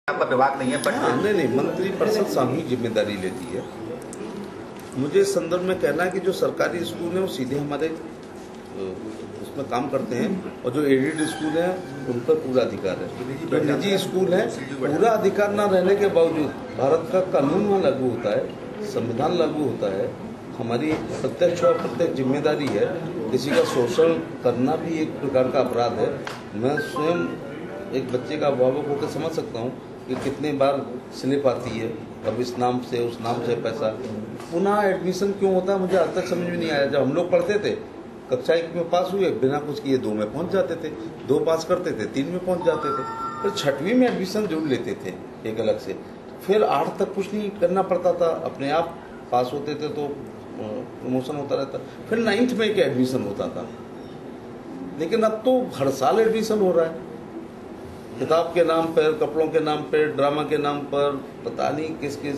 आपका विभाग नहीं है बट नहीं, मंत्री परिषद सामूहिक जिम्मेदारी लेती है। मुझे इस संदर्भ में कहना है कि जो सरकारी स्कूल है वो सीधे हमारे उसमें काम करते हैं और जो एडेड स्कूल है उन पर पूरा अधिकार है। जो निजी स्कूल है पूरा अधिकार न रहने के बावजूद भारत का कानून वहाँ लागू होता है, संविधान लागू होता है। हमारी प्रत्यक्ष और अप्रत्यक्ष जिम्मेदारी है। किसी का शोषण करना भी एक प्रकार का अपराध है। मैं स्वयं एक बच्चे का अभिभावक होकर समझ सकता हूँ कि कितने बार स्लिप आती है, अब इस नाम से उस नाम से पैसा, पुनः एडमिशन क्यों होता है मुझे आज तक समझ में नहीं आया। जब हम लोग पढ़ते थे कक्षा 1 में पास हुए, बिना कुछ किए 2 में पहुंच जाते थे, 2 पास करते थे 3 में पहुंच जाते थे, फिर 6वीं में एडमिशन जरूर लेते थे एक अलग से, फिर 8 तक कुछ नहीं करना पड़ता था, अपने आप पास होते थे तो प्रमोशन होता रहता, फिर 9th में एक एडमिशन होता था। लेकिन अब तो हर साल एडमिशन हो रहा है, किताब के नाम पर, कपड़ों के नाम पर, ड्रामा के नाम पर, पता नहीं किस किस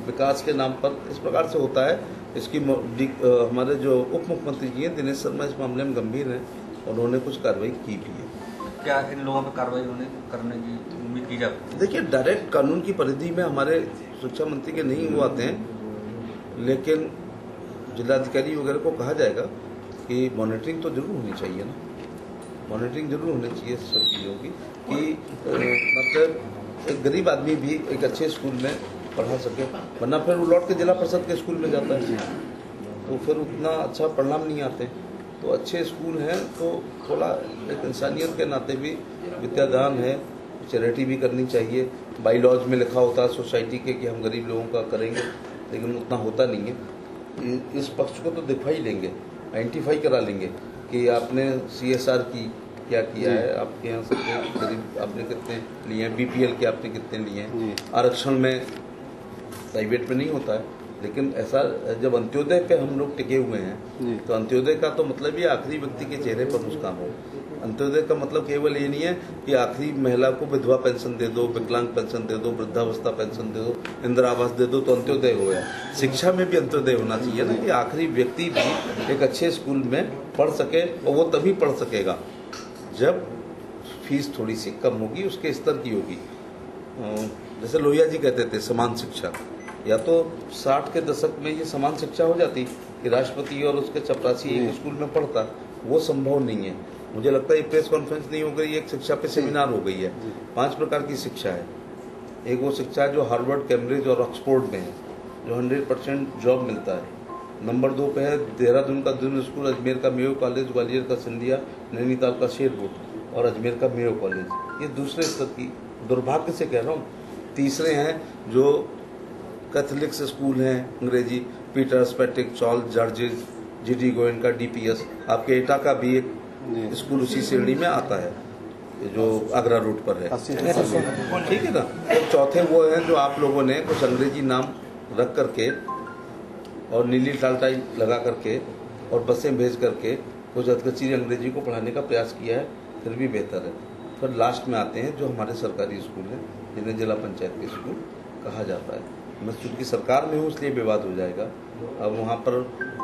विकास के नाम पर, इस प्रकार से होता है। इसकी हमारे जो उप मुख्यमंत्री जी हैं दिनेश शर्मा इस मामले में गंभीर हैं, उन्होंने कुछ कार्रवाई की भी है। क्या इन लोगों पर कार्रवाई करने की उम्मीद की जाती है? देखिए, डायरेक्ट कानून की परिधि में हमारे शिक्षा मंत्री के नहीं वो आते हैं, लेकिन जिलाधिकारी वगैरह को कहा जाएगा कि मॉनिटरिंग तो जरूर होनी चाहिए ना, मॉनिटरिंग जरूर होनी चाहिए सब चीज़ों की, कि मतलब एक गरीब आदमी भी एक अच्छे स्कूल में पढ़ा सके, वरना फिर वो लौट के जिला परिषद के स्कूल में जाता है तो फिर उतना अच्छा परिणाम नहीं आते। तो अच्छे स्कूल हैं तो थोड़ा एक इंसानियत के नाते भी विद्यादान है, चैरिटी भी करनी चाहिए। बाई लॉज में लिखा होता है सोसाइटी के कि हम गरीब लोगों का करेंगे, लेकिन उतना होता नहीं है। इस पक्ष को तो दिखा ही लेंगे, आइडेंटिफाई करा लेंगे कि आपने CSR की क्या किया है, आपके यहाँ सबसे गरीब आपने कितने लिए हैं, BPL के आपने कितने लिए हैं। आरक्षण में प्राइवेट में नहीं होता है, लेकिन ऐसा जब अंत्योदय पे हम लोग टिके हुए हैं तो अंत्योदय का तो मतलब ये आखिरी व्यक्ति के चेहरे पर मुस्कान हो। अंत्योदय का मतलब केवल ये नहीं है कि आखिरी महिला को विधवा पेंशन दे दो, विकलांग पेंशन दे दो, वृद्धावस्था पेंशन दे दो, इंदिरा आवास दे दो तो अंत्योदय हो गया। शिक्षा में भी अंत्योदय होना चाहिए ना, कि आखिरी व्यक्ति भी एक अच्छे स्कूल में पढ़ सके, और वो तभी पढ़ सकेगा जब फीस थोड़ी सी कम होगी, उसके स्तर की होगी। जैसे लोहिया जी कहते थे समान शिक्षा, या तो 60 के दशक में ये समान शिक्षा हो जाती कि राष्ट्रपति और उसके चपरासी एक स्कूल में पढ़ता, वो संभव नहीं है। मुझे लगता है ये प्रेस कॉन्फ्रेंस नहीं हो गई, एक शिक्षा पे सेमिनार हो गई है। 5 प्रकार की शिक्षा है। एक वो शिक्षा जो हार्वर्ड, कैम्ब्रिज और ऑक्सफोर्ड में है, जो 100% जॉब मिलता है। नंबर 2 पे है देहरादून का दून स्कूल, अजमेर का मेयो कॉलेज, ग्वालियर का सिंधिया, नैनीताल का शेरवुड और अजमेर का मेयो कॉलेज। ये दूसरे स्तर की, दुर्भाग्य से कह रहा हूँ। तीसरे हैं जो कैथोलिक्स स्कूल हैं अंग्रेजी, Peters, Patrick, Charles, Georges, GD गोयन का DPS, आपके एटा का भी एक स्कूल उसी श्रेणी में आता है जो आगरा रोड पर है, ठीक है ना। तो चौथे वो हैं जो आप लोगों ने कुछ अंग्रेजी नाम रख करके और नीली टालटाई लगा करके और बसें भेज करके कुछ अधकचरी अंग्रेजी को पढ़ाने का प्रयास किया है, फिर भी बेहतर है। फिर लास्ट में आते हैं जो हमारे सरकारी स्कूल हैं, जिन्हें जिला पंचायत के स्कूल कहा जाता है। मैं चूँकि सरकार में हूँ इसलिए विवाद हो जाएगा। अब वहाँ पर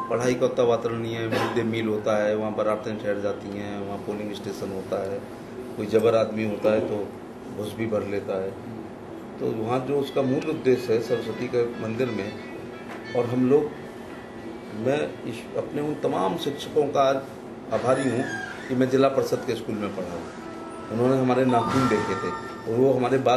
पढ़ाई का उतना वातावरण नहीं है, मिड डे मील होता है, वहाँ पर औरतें ठहर जाती हैं, वहाँ पोलिंग स्टेशन होता है, कोई जबर आदमी होता है तो घुस भी भर लेता है। तो वहाँ जो उसका मूल उद्देश्य है सरस्वती के मंदिर में, और हम लोग, मैं अपने उन तमाम शिक्षकों का आज आभारी हूँ कि मैं जिला परिषद के स्कूल में पढ़ा हूँ। उन्होंने हमारे नाखून देखे थे और वो हमारे बाल